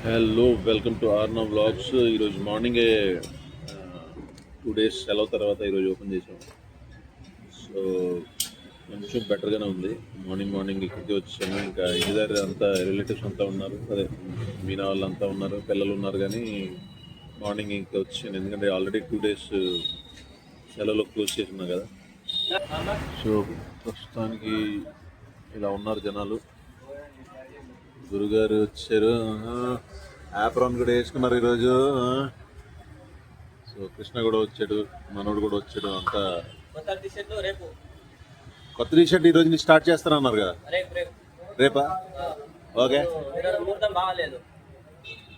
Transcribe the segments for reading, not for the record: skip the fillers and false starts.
Hello welcome to or no vlogs. ఈరోజు మార్నింగే 2 days సెలవు తర్వాత ఈరోజు ఓపెన్ చేసాం. సో కొంచెం బెటర్గానే ఉంది. మార్నింగ్ మార్నింగ్ ఇక్కడికి వచ్చాను. ఇంకా ఇంటి దగ్గర అంతా రిలేటివ్స్ అంతా ఉన్నారు, అదే మీనా వాళ్ళంతా ఉన్నారు, పిల్లలు ఉన్నారు. కానీ మార్నింగ్ ఇంకా వచ్చాను ఎందుకంటే ఆల్రెడీ 2 days సెలవులో క్లోజ్ చేసి ఉన్నా కదా. సో ప్రస్తుతానికి ఇలా ఉన్నారు జనాలు. గురుగారు వచ్చారు, యాప్రాన్ కూడా వేసుకున్నారు ఈరోజు. సో కృష్ణ కూడా వచ్చాడు, మనోడు కూడా వచ్చాడు. అంతా కొత్త టీ షర్ట్ ఈ రోజు నుంచి స్టార్ట్ చేస్తానన్నారు కదా. రేపా? ఓకే.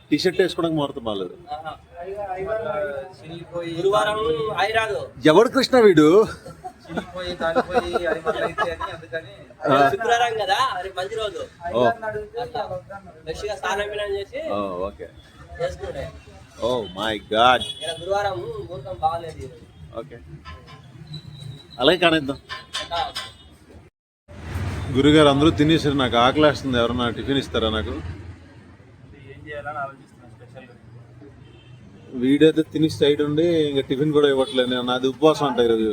టీ షర్ట్ వేసుకోవడానికి ముహూర్తం బాగాలేదు. ఎవడు కృష్ణ వీడు? శుక్రవారం కదా, మంచి రోజు. ఓకే. Oh my god. గురువారం ముహూర్తం బాగాలేదు. ఓకే, అలాగే కానిద్దాం. గురుగారు అందరూ తినేసారు, నాకు ఆకలి వేస్తుంది. ఎవరన్నా టిఫిన్ ఇస్తారా నాకు? వీడైతే తిని సైడ్ ఉండి ఇంకా టిఫిన్ కూడా ఇవ్వట్లేదు. నేను నాది ఉపవాసం అంట ఈరోజు.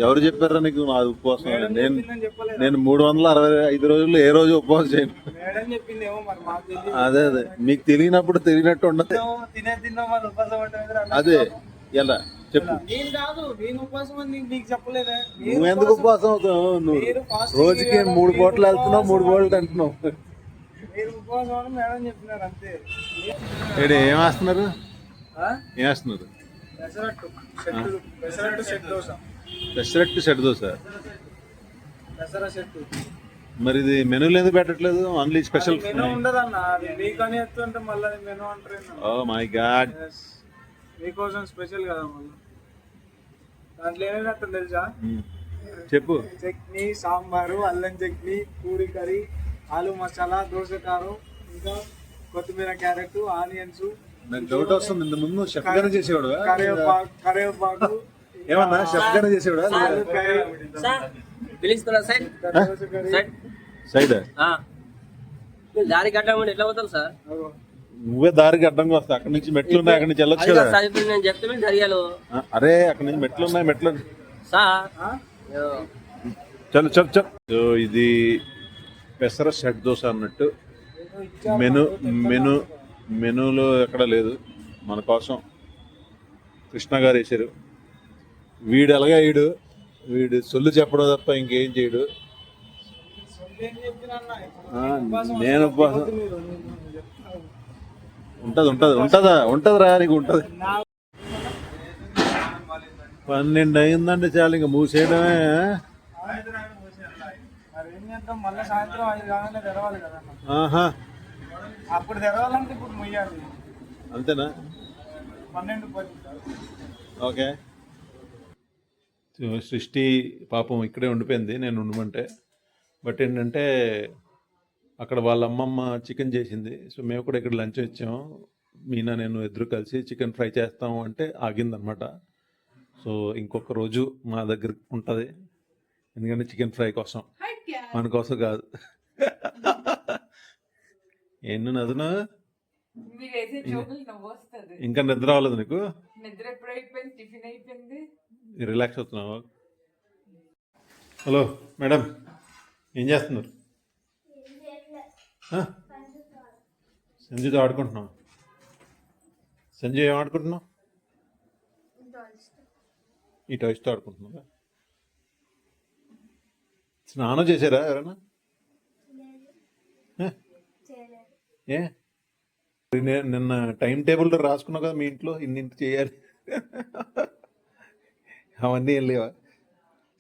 ఎవరు చెప్పారా నీకు నాది ఉపవాసం? నేను 365 రోజులు ఏ రోజు ఉపవాసం చేయను. అదే అదే, మీకు తెలియనప్పుడు తెలియనట్టు ఉండదు. అదే ఎలా చెప్పు. నువ్వెందుకు ఉపవాసం అవుతావు? నువ్వు రోజుకి 3 పూటలు వెళ్తున్నావు, 3 పూటలు అంటున్నావు. ఏం వేస్తున్నారు? ఏం వేస్తున్నారు? పెసరట్టు సెట్ దోశ. మరి ఇది మెనూలు ఎందుకు పెట్టట్లేదు? Only special. Oh my god, మీకోసం స్పెషల్ కదా. మళ్ళీ దాంట్లో ఏమేమి వేస్తాం తెలుసా? చెప్పు. చట్నీ, సాంబారు, అల్లం చట్నీ, పూరి కర్రీ, ఆలు మసాలా, దోశ కారం, ఇంకా కొత్తిమీర, క్యారెట్, ఆనియన్స్. నాకు డౌట్ వస్తుంది, ఇంత ముందు షెఫ్ గానే చేసేవాడు. కరివేపాకు ఏమన్నా షెఫ్ గానే చేసేవాడా? సైడ్ దారి కట్టమంటే ఎట్లా పోతాం సార్? నువ్వే దారికి అడ్డంగా వస్తావు. అక్కడి నుంచి మెట్లు ఉన్నాయి, అక్కడి నుంచి వెళ్ళొచ్చు కదా. నేను చెప్తే మీరు జరిగాను. అరే అక్కడి నుంచి మెట్లు ఉన్నాయి, మెట్లు. సార్ చల్ చల్ చల్. సో ఇది పెసర సెట్ దోశ అన్నట్టు. మెనూలో ఎక్కడ లేదు, మన కోసం కృష్ణ గారు వేసారు. వీడు ఎలాగా వీడు సొల్లు చెప్పడం తప్ప ఇంకేం చేయడు. నేను ఉపవాసం ఉంటదిరా నీకు ఉంటది. 12 అయిందంటే చాలు, ఇంకా మూసేయడమే. ఆహా, అప్పుడు తెరవాలంటే ఇప్పుడు ముయ్యాలి. అంతేనా? 12-10. ఓకే. సృష్టి పాపం ఇక్కడే ఉండిపోయింది నేను ఉండమంటే. బట్ ఏంటంటే అక్కడ వాళ్ళ అమ్మమ్మ చికెన్ చేసింది. సో మేము కూడా ఇక్కడ లంచ్ వచ్చాము. మీనా నేను ఇద్దరు కలిసి చికెన్ ఫ్రై చేస్తాము అంటే ఆగిందనమాట. సో ఇంకొక రోజు మా దగ్గర ఉంటుంది, ఎందుకంటే చికెన్ ఫ్రై కోసం, మన కోసం కాదు. ఎన్ను నదును ఇంకా నిద్ర అవ్వలేదు నీకు? రిలాక్స్ అవుతున్నావా? హలో మేడం, ఏం చేస్తున్నారు? సంజయ్తో ఆడుకుంటున్నావు? సంజయ్ ఏం ఆడుకుంటున్నావు? ఈ టాయ్స్తో ఆడుకుంటున్నావా? స్నానం చేశారా ఎవరైనా? ఏ నిన్న టైం టేబుల్లో రాసుకున్నావు కదా మీ ఇంట్లో ఇన్నింటి చేయాలి. అవన్నీ వెళ్ళేవా?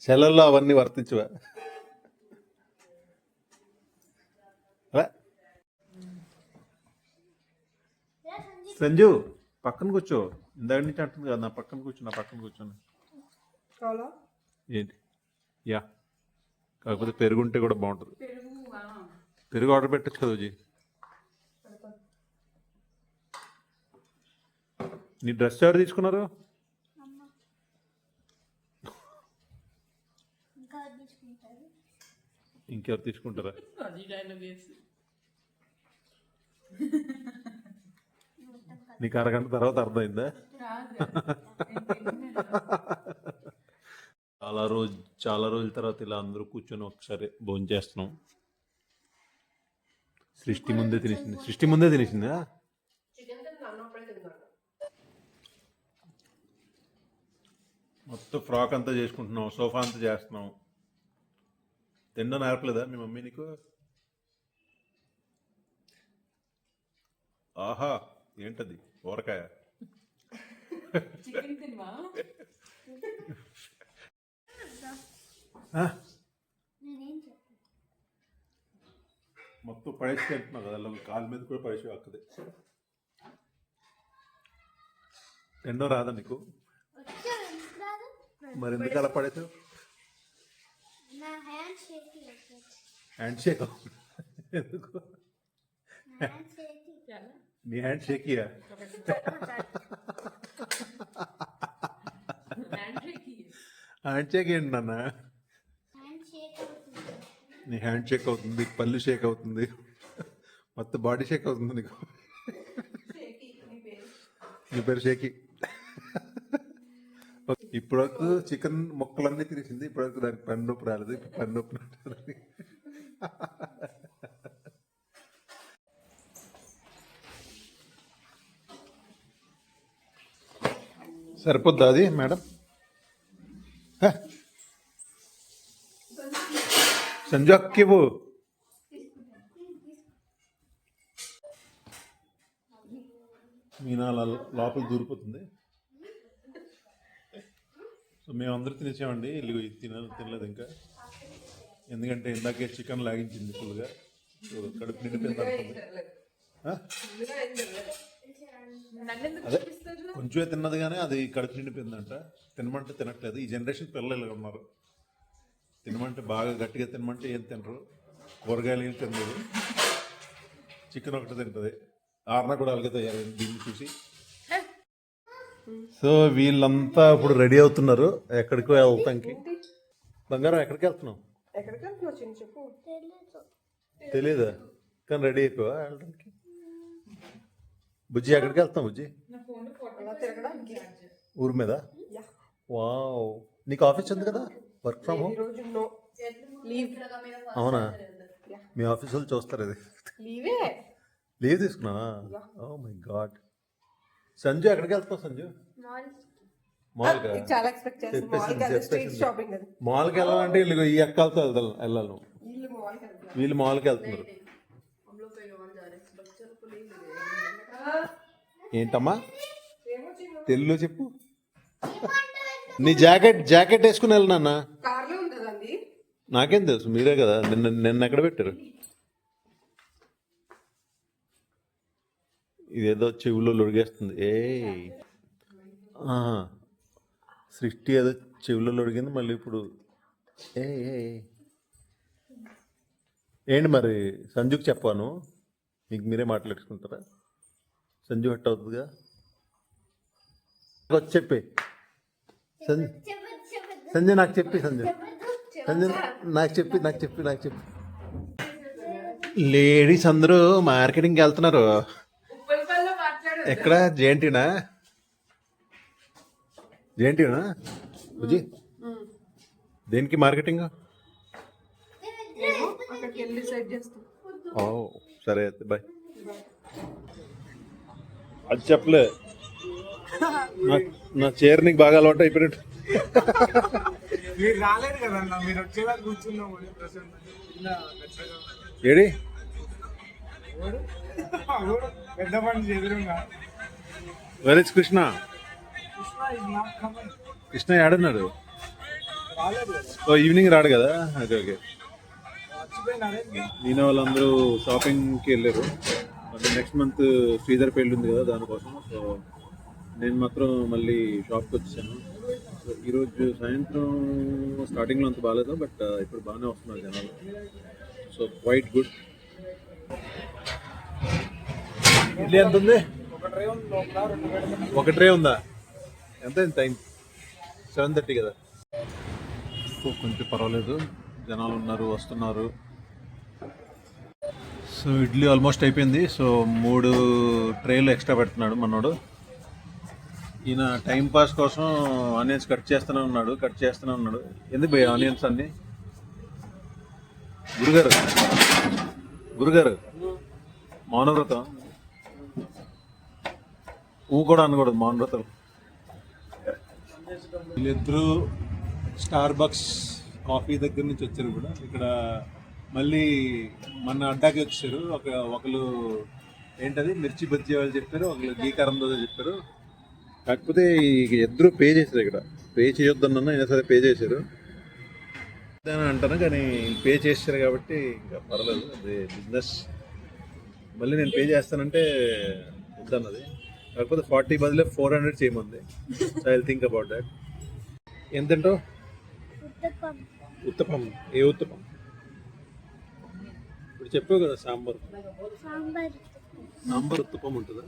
సెలవుల్లో అవన్నీ వర్తించవా? సంజు పక్కన కూర్చో. ఇందాక నుంచి అంటుంది కదా, నా పక్కన కూర్చోను. ఏంటి? యా, కాకపోతే పెరుగుంటే కూడా బాగుంటుంది. పెరుగు ఆర్డర్ పెట్టచ్చు కదా జీ. నీ డ్రెస్ ఎవరు తీసుకున్నారు? ఇంకెవరు తీసుకుంటారా? నీకు అరగంట తర్వాత అర్థమైందా? చాలా రోజుల తర్వాత ఇలా అందరూ కూర్చొని ఒకసారి భోజనం చేస్తున్నాం. సృష్టి ముందే తినేసిందా? మొత్తం ఫ్రాక్ అంతా చేసుకుంటున్నాం, సోఫా అంతా చేస్తున్నాం. తిండా నేర్పలేదా మీ మమ్మీ నీకు? ఆహా, ఏంటది? ఊరకాయ. మొత్తం పడేసి తింటున్నావు కదా, అలా కాలు మీద కూడా పడేసి అక్కది. తిండం రాదా నీకు? మరి ఎందుకు అలా పడేసావు? హ్యాండ్ షేక్ ఎందుకు? నీ హ్యాండ్ షేకియా? హ్యాండ్ షేక్ ఏంటి నాన్న? నీ హ్యాండ్ షేక్ అవుతుంది, పళ్ళు షేక్ అవుతుంది, మొత్తం బాడీ షేక్ అవుతుంది నీకు. నీ పేరు షేకి. ఇప్పటివరకు చికెన్ ముక్కలన్నీ తినేసింది, ఇప్పటివరకు దానికి పన్ను నొప్పి రాలేదు. ఇప్పుడు పన్ను నొప్పి ఉంటుంది. సరిపోద్దా అది మేడం? సంజు అక్కివు. మీనా లోపల దూరిపోతుంది. సో మేమందరూ తినేసామండి. తినలేదు ఇంకా, ఎందుకంటే ఇందాకే చికెన్ లాగించింది ఫుల్గా. సో కడుపు నిండిపోయింది అనుకుంది. అదే కొంచెమే తిన్నది కానీ అది కడుపు నిండిపోయిందంట. తినమంటే తినట్లేదు. ఈ జనరేషన్ పిల్లలు ఇలా ఉన్నారు. తినమంటే బాగా గట్టిగా తినమంటే ఏం తినరు. కూరగాయలు ఏం తినలేదు. చికెన్ ఒకటి తింటుంది. ఆర్న కూడా అలాగే తయారు దీన్ని చూసి. సో వీళ్ళంతా ఇప్పుడు రెడీ అవుతున్నారు ఎక్కడికో వెళ్తానికి. బంగారం ఎక్కడికి వెళ్తున్నావు? తెలీదా? కానీ రెడీ అయిపోవా వెళ్ళడానికి? బుజ్జి ఎక్కడికి వెళ్తాం బుజ్జి? ఊరి మీద? వావ్, నీకు ఆఫీస్ ఉంది కదా, వర్క్ ఫ్రమ్ హోమ్. అవునా? మీ ఆఫీస్ వాళ్ళు చూస్తారు ఇది. లీవ్ తీసుకున్నావా? ఓ మై గాడ్. సంజు ఎక్కడికి వెళ్తావు సంజు? మాల్కి వెళ్ళాలంటే వీళ్ళు ఈ ఎక్కలతో వెళ్ళాలి. వీళ్ళు మాల్కి వెళ్తున్నారు. ఏంటమ్మా తెలుగులో చెప్పు. నీ జాకెట్ వేసుకుని వెళ్ళినా? నాకేం తెలుసు, మీరే కదా. నిన్న ఎక్కడ పెట్టారు? ఇదేదో చెవులో లొడిగేస్తుంది. సృష్టి ఏదో చెవులో లొడిగింది మళ్ళీ ఇప్పుడు. ఏంటి మరి సంజుకి చెప్పాను, మీకు మీరే మాట్లాడుకుంటారా? సంజు హట్ అవుతుందిగా. వచ్చి చెప్పి సంజయ్ నాకు చెప్పి సంజయ్ నాకు చెప్పి లేడీస్ అందరూ మార్కెటింగ్కి వెళ్తున్నారు. ఎక్కడ? జేఎన్టీనా బుజ్జి? దేనికి మార్కెటింగ్? సరే అయితే బాయ్. అది చెప్పలే, నా చైర్ నీకు బాగా అలవాటు అయిపోయినట్టు. మీరు రాలేదు కదన్నా, మీరు వచ్చేలా కూర్చున్నాం. ఏడి పెద్ద పని ఎదురుగా. Where is Krishna? కృష్ణ ఏడన్నాడు? ఓ ఈవినింగ్ రాడు కదా. Okay okay. నేను వాళ్ళందరూ షాపింగ్కి వెళ్ళారు. అంటే నెక్స్ట్ మంత్ శ్రీధర్ పెళ్ళి ఉంది కదా, దానికోసం. సో నేను మాత్రం మళ్ళీ షాప్కి వచ్చాను. సో ఈరోజు సాయంత్రం స్టార్టింగ్లో అంత బాగాలేదు, బట్ ఇప్పుడు బాగానే వస్తున్నారు జనాలు. So quite good. ఇడ్లీ ఎంత ఉంది? ఒక ట్రే ఉందా? ఎంత టైం? 7:30 కదా. సో కొంచెం పర్వాలేదు, జనాలు ఉన్నారు, వస్తున్నారు. సో ఇడ్లీ ఆల్మోస్ట్ అయిపోయింది. సో 3 ట్రేలు ఎక్స్ట్రా పెడుతున్నాడు మనోడు. ఈయన టైం పాస్ కోసం ఆనియన్స్ కట్ చేస్తూనే ఉన్నాడు. ఎందుకు భయ్య ఆనియన్స్ అన్ని? గురుగారు మౌనవ్రతం కూడా అనకూడదు, మౌనవ్రతం. వీళ్ళిద్దరూ స్టార్ బక్స్ కాఫీ దగ్గర నుంచి వచ్చారు కూడా. ఇక్కడ మళ్ళీ మన అడ్డాకి వచ్చారు. ఒకరు ఏంటది మిర్చి బజ్జీ వాళ్ళు చెప్పారు, ఒకరు గీ కారం దోశ చెప్పారు. కాకపోతే ఇద్దరు పే చేశారు. ఇక్కడ పే చేయొద్దన్నా అయినా సరే పే చేశారు అని అంటాను, కానీ పే చేశారు కాబట్టి ఇంకా పర్లేదు, అది బిజినెస్. మళ్ళీ నేను పే చేస్తానంటే వద్దన్నది. కాకపోతే 40 బదులే 400 చేయమంది. So I think about that. ఎంతంటో? ఉత్తపం. ఏ ఉత్తపం? ఇప్పుడు చెప్పావు కదా సాంబార్ ఉత్తపం ఉంటుందా?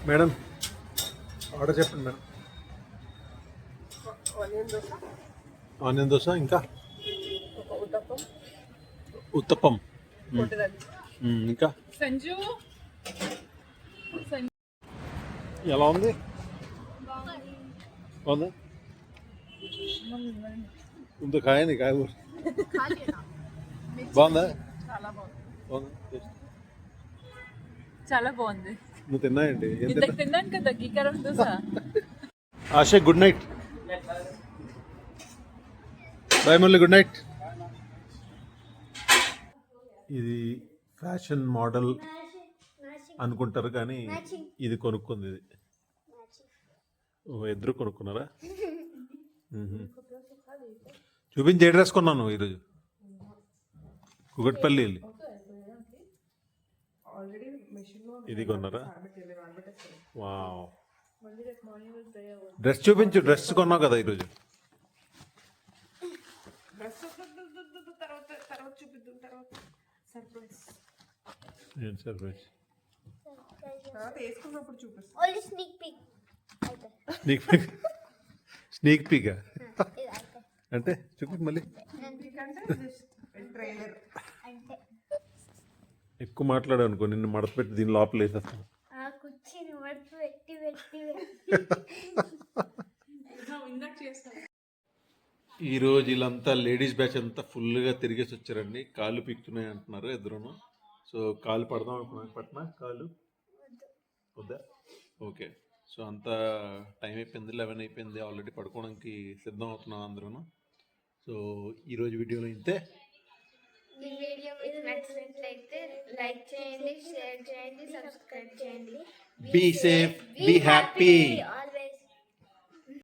మేడం ఆర్డర్ చెప్పండి మేడం. ఆనియన్ దోశ ఇంకా ఉత్తపం ఇంకా ఎలా ఉంది? బాగుందా? ఇంత కాయని కాయగూర బాగుందా? చాలా బాగుంది. నువ్వు తిన్నాయండి? తిన్నాను కదా ghee karam dosa. Asha good night. Bye Murali, good night. ఇది ఫ్యాషన్ మోడల్ అనుకుంటారు కానీ ఇది కొనుక్కుంది. ఇది ఇద్దరు కొనుక్కున్నారా? చూపించి ఏ డ్రెస్ కొన్నాను ఈరోజు? కుకట్పల్లి వెళ్ళి ఇది కొన్నారా? వావ్. డ్రెస్ చూపించు. డ్రెస్ కొన్నావు కదా ఈరోజు. ఏం సర్ప్రైజ్? స్నీక్ పీక్ అంటే చూపి మళ్ళీ. ఎక్కువ మాట్లాడావు అనుకో, నిన్ను మడత పెట్టి దీని లోపల వేసేస్తాను. ఈరోజు వీళ్ళంతా లేడీస్ బ్యాచ్ అంతా ఫుల్గా తిరిగేసి వచ్చారండి. కాళ్ళు పీకుతున్నాయి అంటున్నారు ఇద్దరును. సో కాలు పడదాం అనుకున్నాను. పట్టినా కాలు వద్దా? ఓకే. సో అంతా టైం అయిపోయింది, 11 అయిపోయింది. ఆల్రెడీ పడుకోవడానికి సిద్ధం అవుతున్నాం అందరూ. సో ఈరోజు వీడియోలో ఇంతే. ఈ వీడియో మీకు నచ్చినట్లయితే లైక్ చేయండి, షేర్ చేయండి, సబ్స్క్రైబ్ చేయండి. Be safe, be happy.